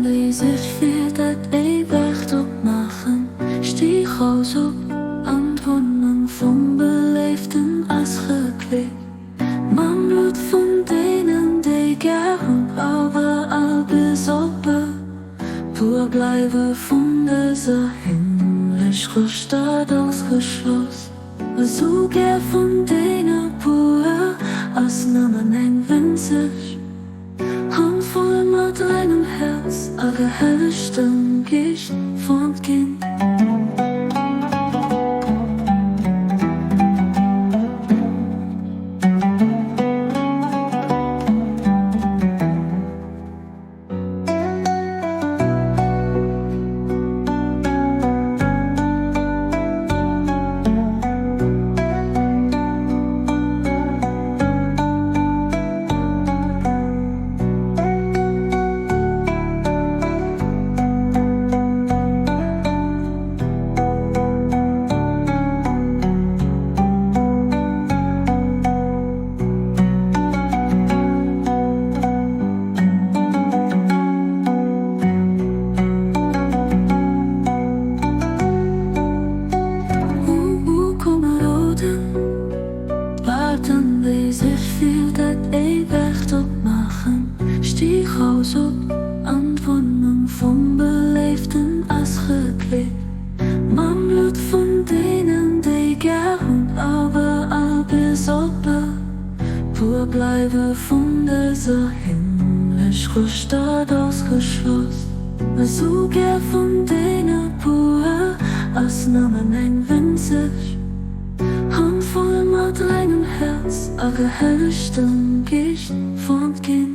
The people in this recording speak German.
wie sich viel dat wacht op machen, stieg aus op Antwonnen vom Beleefden als gekleed. Man bloed von denen, die gern überall besoppen, pur bleiben von dieser himmlischen Stadt ausgeschlossen. So gern von denen pur, als namen eng winzig, handvoll mit reinem Herz, a gehellichten Gicht von Kind. Warten, wie sich viel dat wacht op machen, stieg aus op Antwonnen vom Beleefden als gekleed. Man bloed von denen, die gern überall besoppen, pur bleiben von dieser himmlischen Stadt ausgeschlossen. So gern von denen pur, als namen eng winzig, handvoll mit reinem Herz, a gehellichten Gicht von Kind.